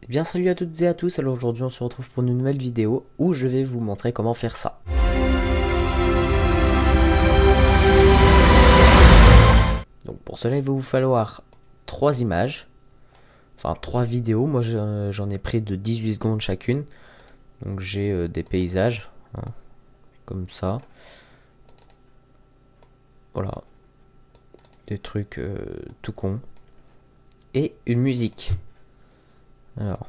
Eh bien salut à toutes et à tous, alors aujourd'hui on se retrouve pour une nouvelle vidéo où je vais vous montrer comment faire ça. Donc pour cela il va vous falloir 3 images, enfin 3 vidéos, moi j'en ai pris de 18 secondes chacune. Donc j'ai des paysages, hein, comme ça. Voilà, des trucs tout cons. Et une musique. Alors,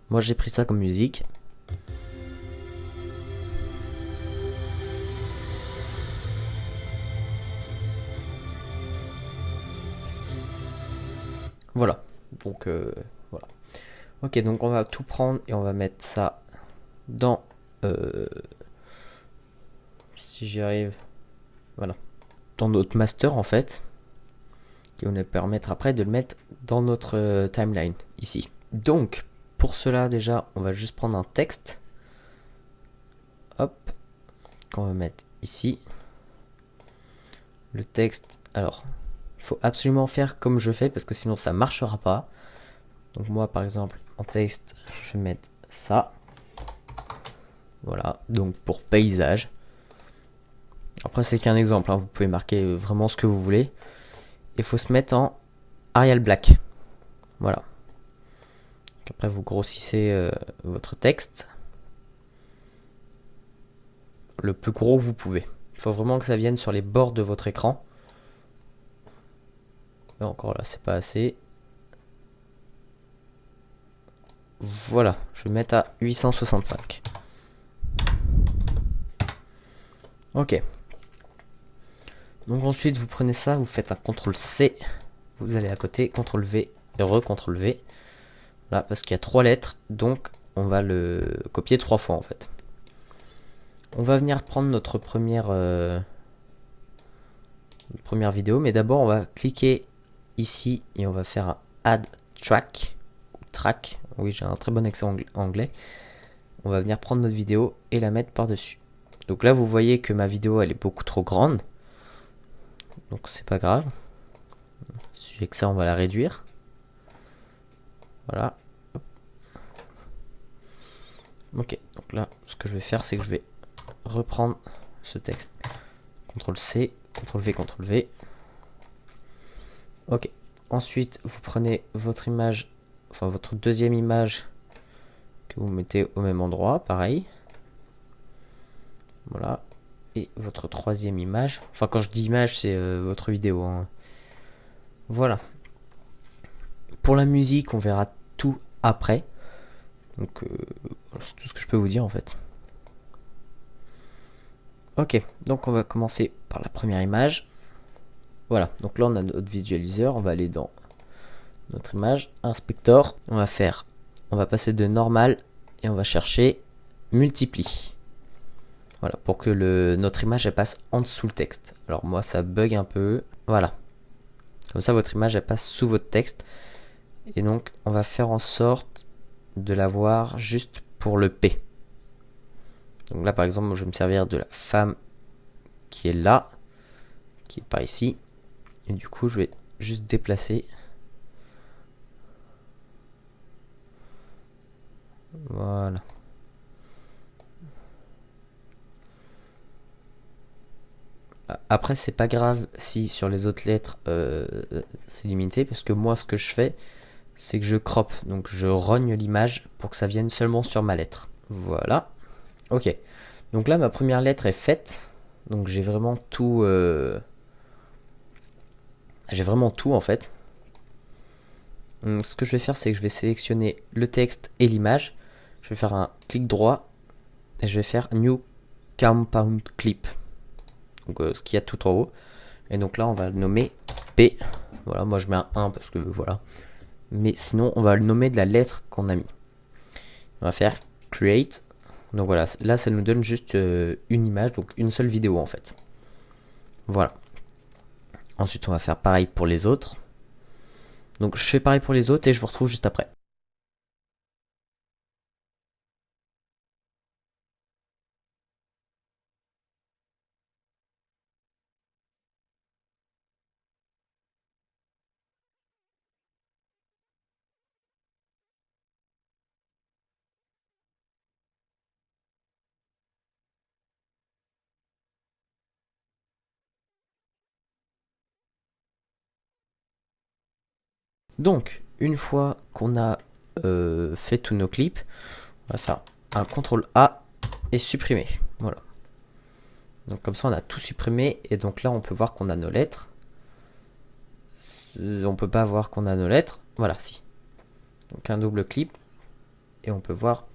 moi j'ai pris ça comme musique. Voilà, donc voilà. Ok, donc on va tout prendre et on va mettre ça dans... si j'y arrive, voilà, dans notre master en fait, qui va nous permettre après de le mettre dans notre timeline ici. Donc pour cela déjà on va juste prendre un texte, hop, qu'on va mettre ici. Le texte, alors il faut absolument faire comme je fais parce que sinon ça marchera pas. Donc moi par exemple en texte je vais mettre ça, voilà, donc pour paysage. Après c'est qu'un exemple, hein. Vous pouvez marquer vraiment ce que vous voulez. Il faut se mettre en Arial Black, voilà. Après vous grossissez votre texte le plus gros que vous pouvez. Il faut vraiment que ça vienne sur les bords de votre écran. Et encore là, c'est pas assez. Voilà, je vais mettre à 865. Ok. Donc ensuite, vous prenez ça, vous faites un CTRL C. Vous allez à côté, CTRL V et re-CTRL V. Là, parce qu'il y a 3 lettres, donc on va le copier 3 fois en fait. On va venir prendre notre première vidéo, mais d'abord on va cliquer ici et on va faire un Add Track. Track, oui j'ai un très bon accent anglais. On va venir prendre notre vidéo et la mettre par dessus. Donc là vous voyez que ma vidéo elle est beaucoup trop grande, donc c'est pas grave. Si j'ai que ça on va la réduire. Voilà. Ok, donc là ce que je vais faire c'est que je vais reprendre ce texte. CTRL C, CTRL V, CTRL V. Ok. Ensuite vous prenez votre image, enfin votre deuxième image que vous mettez au même endroit, pareil. Voilà. Et votre troisième image. Enfin, quand je dis image, c'est votre vidéo, hein. Voilà. Pour la musique, on verra tout après. Donc, c'est tout ce que je peux vous dire en fait. Ok, donc on va commencer par la première image. Voilà, donc là on a notre visualiseur. On va aller dans notre image, inspector. On va passer de normal et on va chercher multiplie. Voilà, pour que notre image elle passe en dessous le texte. Alors moi ça bug un peu. Voilà. Comme ça votre image elle passe sous votre texte. Et donc on va faire en sorte de l'avoir juste pour le P. Donc là par exemple je vais me servir de la femme qui est là, qui est par ici. Et du coup je vais juste déplacer. Voilà. Après c'est pas grave si sur les autres lettres c'est limité, parce que moi ce que je fais c'est que je crop, donc je rogne l'image pour que ça vienne seulement sur ma lettre. Voilà. Ok. Donc là ma première lettre est faite. Donc j'ai vraiment tout en fait. Donc, ce que je vais faire c'est que je vais sélectionner le texte et l'image. Je vais faire un clic droit et je vais faire New Compound Clip. Donc ce qu'il y a tout en haut. Et donc là on va le nommer P. Voilà, moi je mets un 1 parce que voilà. Mais sinon on va le nommer de la lettre qu'on a mis. On va faire Create. Donc voilà, là ça nous donne juste une image, donc une seule vidéo en fait. Voilà. Ensuite on va faire pareil pour les autres. Donc je fais pareil pour les autres et je vous retrouve juste après. Donc, une fois qu'on a fait tous nos clips, on va faire un CTRL A et supprimer. Voilà. Donc comme ça on a tout supprimé et donc là on peut voir qu'on a nos lettres. On peut pas voir qu'on a nos lettres. Voilà, si. Donc un double clic et on peut voir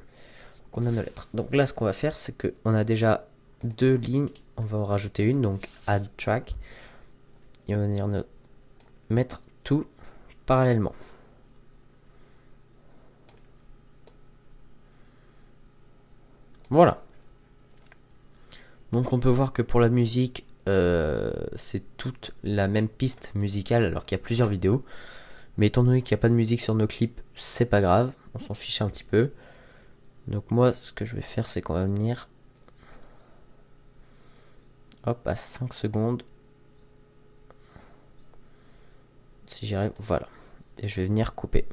qu'on a nos lettres. Donc là ce qu'on va faire c'est que on a déjà deux lignes, on va en rajouter une, donc add track. Et on va venir mettre tout parallèlement. Voilà. Donc on peut voir que pour la musique, c'est toute la même piste musicale alors qu'il y a plusieurs vidéos. Mais étant donné qu'il n'y a pas de musique sur nos clips, c'est pas grave, on s'en fiche un petit peu. Donc moi, ce que je vais faire, c'est qu'on va venir, hop, à 5 secondes. Si j'y arrive, voilà. Et je vais venir couper.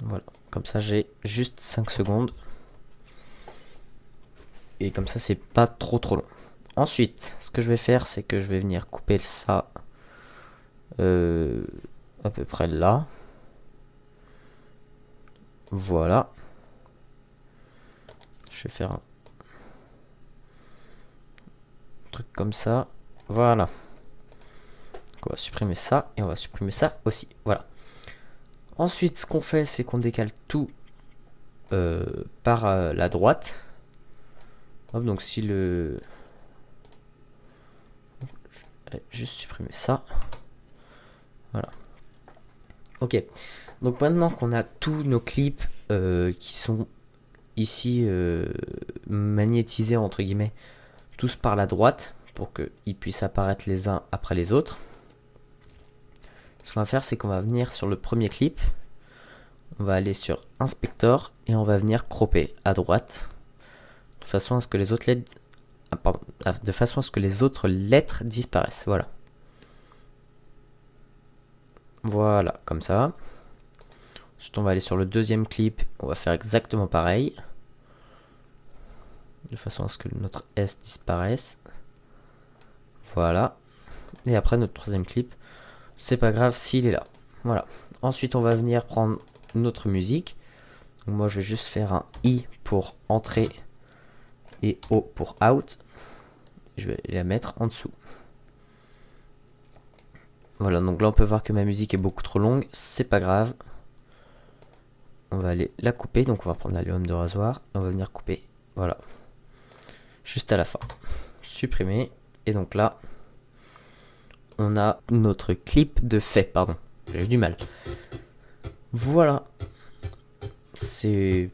Voilà, comme ça j'ai juste 5 secondes. Et comme ça c'est pas trop long. Ensuite, ce que je vais faire, c'est que je vais venir couper ça à peu près là. Voilà. Je vais faire un truc comme ça. Voilà. Donc on va supprimer ça et on va supprimer ça aussi. Voilà. Ensuite, ce qu'on fait, c'est qu'on décale tout par la droite. Hop, donc si le... Je vais juste supprimer ça. Voilà. Ok. Donc maintenant qu'on a tous nos clips qui sont ici magnétisés entre guillemets, tous par la droite, pour qu'ils puissent apparaître les uns après les autres. Ce qu'on va faire, c'est qu'on va venir sur le premier clip, on va aller sur Inspector et on va venir cropper à droite, de façon à ce que les autres lettres, de façon à ce que les autres lettres disparaissent. Voilà. Voilà, comme ça. Ensuite, on va aller sur le deuxième clip, on va faire exactement pareil, de façon à ce que notre S disparaisse. Voilà. Et après notre troisième clip, c'est pas grave s'il est là. Voilà. Ensuite, on va venir prendre notre musique. Donc moi, je vais juste faire un I pour entrer et O pour out. Je vais la mettre en dessous. Voilà, donc là, on peut voir que ma musique est beaucoup trop longue. C'est pas grave. On va aller la couper. Donc, on va prendre la lame de rasoir. Et on va venir couper. Voilà. Juste à la fin. Supprimer. Et donc là, on a notre clip de fait, pardon. J'ai eu du mal. Voilà. C'est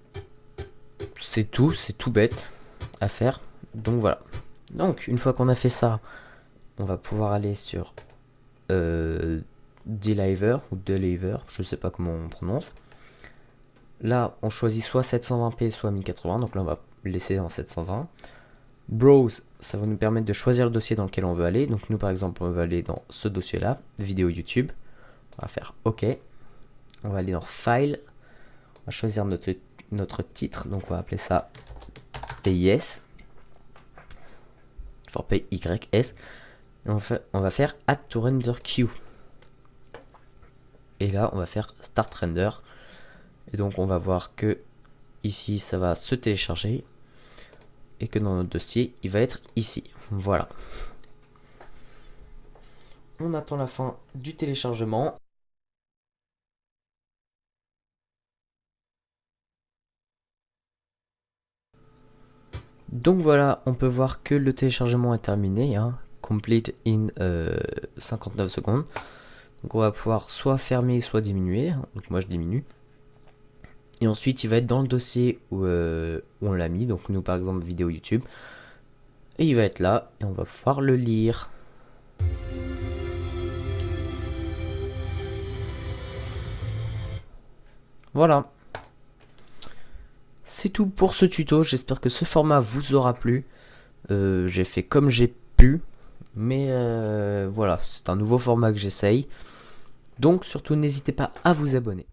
tout bête à faire. Donc voilà. Donc une fois qu'on a fait ça, on va pouvoir aller sur Deliver ou Deliver, je sais pas comment on prononce. Là, on choisit soit 720p, soit 1080. Donc là, on va laisser en 720. Browse, ça va nous permettre de choisir le dossier dans lequel on veut aller. Donc nous par exemple on veut aller dans ce dossier là, vidéo YouTube. On va faire OK. On va aller dans File. On va choisir notre titre. Donc on va appeler ça PIS. For PYS. Et on va faire Add to Render Queue. Et là on va faire Start Render. Et donc on va voir que ici ça va se télécharger. Et que dans notre dossier, il va être ici. Voilà. On attend la fin du téléchargement. Donc voilà, on peut voir que le téléchargement est terminé. Hein. Complete in 59 secondes. Donc on va pouvoir soit fermer, soit diminuer. Donc moi je diminue. Et ensuite, il va être dans le dossier où on l'a mis. Donc nous, par exemple, vidéo YouTube. Et il va être là. Et on va pouvoir le lire. Voilà. C'est tout pour ce tuto. J'espère que ce format vous aura plu. J'ai fait comme j'ai pu. Mais voilà, c'est un nouveau format que j'essaye. Donc surtout, n'hésitez pas à vous abonner.